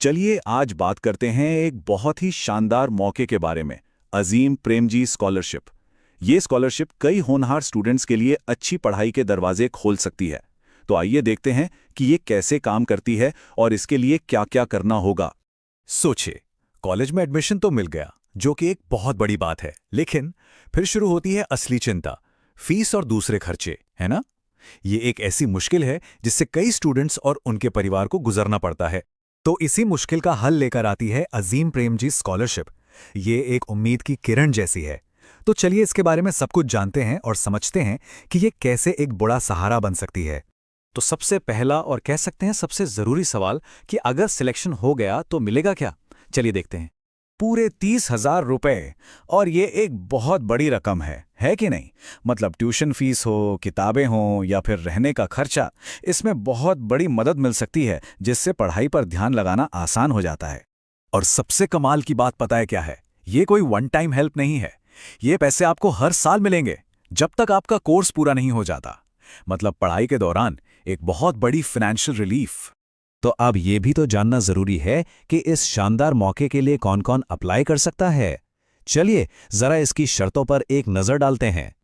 चलिए आज बात करते हैं एक बहुत ही शानदार मौके के बारे में, अजीम प्रेमजी स्कॉलरशिप। ये स्कॉलरशिप कई होनहार स्टूडेंट्स के लिए अच्छी पढ़ाई के दरवाजे खोल सकती है। तो आइए देखते हैं कि ये कैसे काम करती है और इसके लिए क्या-क्या करना होगा। सोचिए, कॉलेज में एडमिशन तो मिल गया, जो कि एक बहुत बड़ी बात है, लेकिन फिर शुरू होती है असली चिंता, फीस और दूसरे खर्चे, है ना? ये एक ऐसी मुश्किल है जिससे कई स्टूडेंट्स और उनके परिवार को गुजरना पड़ता है। तो इसी मुश्किल का हल लेकर आती है अजीम प्रेमजी स्कॉलरशिप। ये एक उम्मीद की किरण जैसी है। तो चलिए इसके बारे में सब कुछ जानते हैं और समझते हैं कि ये कैसे एक बड़ा सहारा बन सकती है। तो सबसे पहला और कह सकते हैं सबसे जरूरी सवाल कि अगर सिलेक्शन हो गया तो मिलेगा क्या? चलिए देखते हैं। पूरे 30,000 रुपए, और ये एक बहुत बड़ी रकम है कि नहीं? मतलब ट्यूशन फीस हो, किताबें हों या फिर रहने का खर्चा, इसमें बहुत बड़ी मदद मिल सकती है, जिससे पढ़ाई पर ध्यान लगाना आसान हो जाता है। और सबसे कमाल की बात पता है क्या है? ये कोई वन टाइम हेल्प नहीं है। ये पैसे आपको हर साल मिलेंगे, जब तक आपका कोर्स पूरा नहीं हो जाता। मतलब पढ़ाई के दौरान एक बहुत बड़ी फाइनेंशियल रिलीफ। तो अब ये भी तो जानना जरूरी है कि इस शानदार मौके के लिए कौन कौन अप्लाई कर सकता है। चलिए जरा इसकी शर्तों पर एक नजर डालते हैं।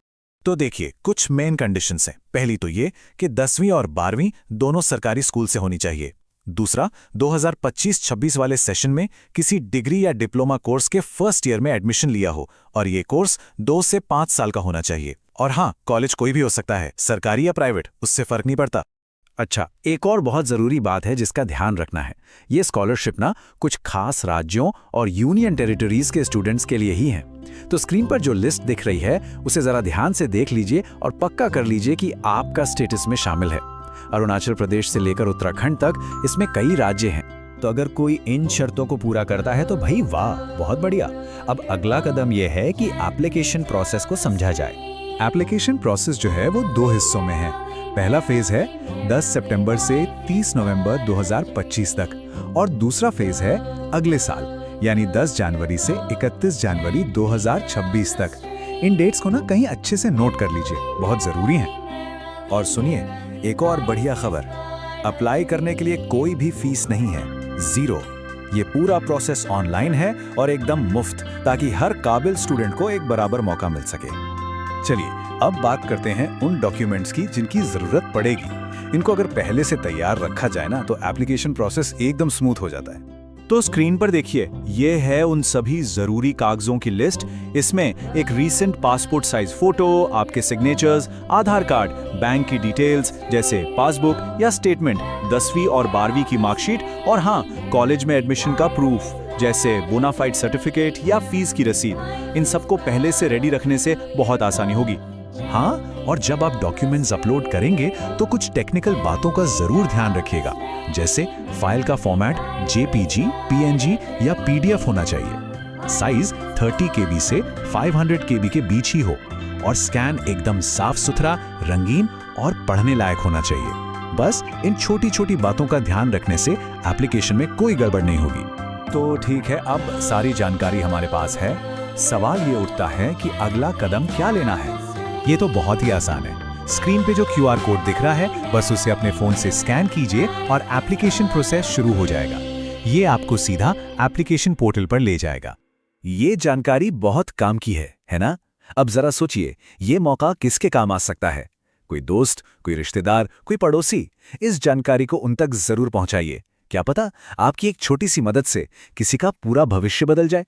तो देखिए, कुछ मेन कंडीशंस हैं। पहली तो ये कि 10वीं और 12वीं दोनों सरकारी स्कूल से होनी चाहिए। दूसरा, 2025-26 वाले सेशन में किसी डिग्री या डिप्लोमा कोर्स के फर्स्ट ईयर में एडमिशन लिया हो, और ये कोर्स 2 से 5 साल का होना चाहिए। और हाँ, कॉलेज कोई भी हो सकता है, सरकारी या प्राइवेट, उससे फर्क नहीं पड़ता। अच्छा, एक और बहुत ज़रूरी बात है जिसका ध्यान रखना है। ये स्कॉलरशिप ना कुछ खास राज्यों और यूनियन टेरिटरीज के स्टूडेंट्स के लिए ही है। तो स्क्रीन पर जो लिस्ट दिख रही है उसे ज़रा ध्यान से देख लीजिए और पक्का कर लीजिए कि आपका स्टेटस में शामिल है। अरुणाचल प्रदेश से लेकर उत्तराखंड तक इसमें कई राज्य हैं। तो अगर कोई इन शर्तों को पूरा करता है तो भाई वाह, बहुत बढ़िया। अब अगला कदम यह है कि एप्लीकेशन प्रोसेस को समझा जाए। एप्लीकेशन प्रोसेस जो है वो 2 हिस्सों में है। पहला फेज है 10 सितंबर से 30 नवंबर 2025 तक, और दूसरा फेज है अगले साल यानी 10 जनवरी से 31 जनवरी 2026 तक। इन डेट्स को ना कहीं अच्छे से नोट कर लीजिए, बहुत जरूरी हैं। और सुनिए, एक और बढ़िया खबर, अप्लाई करने के लिए कोई भी फीस नहीं है, 0। ये पूरा प्रोसेस ऑनलाइन है और एकदम मुफ्त, ताकि हर काबिल स्टूडेंट को एक बराबर मौका मिल सके। चलिए अब बात करते हैं उन डॉक्यूमेंट्स की जिनकी जरूरत पड़ेगी। इनको अगर पहले से तैयार रखा जाए ना, तो एप्लीकेशन प्रोसेस एकदम स्मूथ हो जाता है। तो स्क्रीन पर देखिए, ये है उन सभी जरूरी कागजों की लिस्ट। इसमें एक रीसेंट पासपोर्ट साइज फोटो, आपके सिग्नेचर्स, आधार कार्ड, बैंक की डिटेल्स जैसे पासबुक या स्टेटमेंट, 10वीं और 12वीं की मार्कशीट, और हाँ, कॉलेज में एडमिशन का प्रूफ जैसे बोनाफाइड सर्टिफिकेट या फीस की रसीद। इन सबको पहले से रेडी रखने से बहुत आसानी होगी। हाँ, और जब आप डॉक्यूमेंट्स अपलोड करेंगे तो कुछ टेक्निकल बातों का जरूर ध्यान रखिएगा, जैसे फाइल का फॉर्मेट जेपीजी, पीएनजी या पीडीएफ होना चाहिए। साइज 30 केबी से 500 केबी के बीच ही हो, और स्कैन एकदम साफ सुथरा, रंगीन और पढ़ने लायक होना चाहिए। बस इन छोटी छोटी बातों का ध्यान रखने से एप्लीकेशन में कोई गड़बड़ नहीं होगी। तो ठीक है, अब सारी जानकारी हमारे पास है। सवाल ये उठता है कि अगला कदम क्या लेना है। ये तो बहुत ही आसान है। स्क्रीन पे जो क्यूआर कोड दिख रहा है, बस उसे अपने फोन से स्कैन कीजिए और एप्लीकेशन प्रोसेस शुरू हो जाएगा। ये आपको सीधा एप्लीकेशन पोर्टल पर ले जाएगा। ये जानकारी बहुत काम की है ना? अब जरा सोचिए, ये मौका किसके काम आ सकता है? कोई दोस्त, कोई रिश्तेदार, कोई पड़ोसी। इस जानकारी को उन तक जरूर पहुंचाइए। क्या पता आपकी एक छोटी सी मदद से किसी का पूरा भविष्य बदल जाए।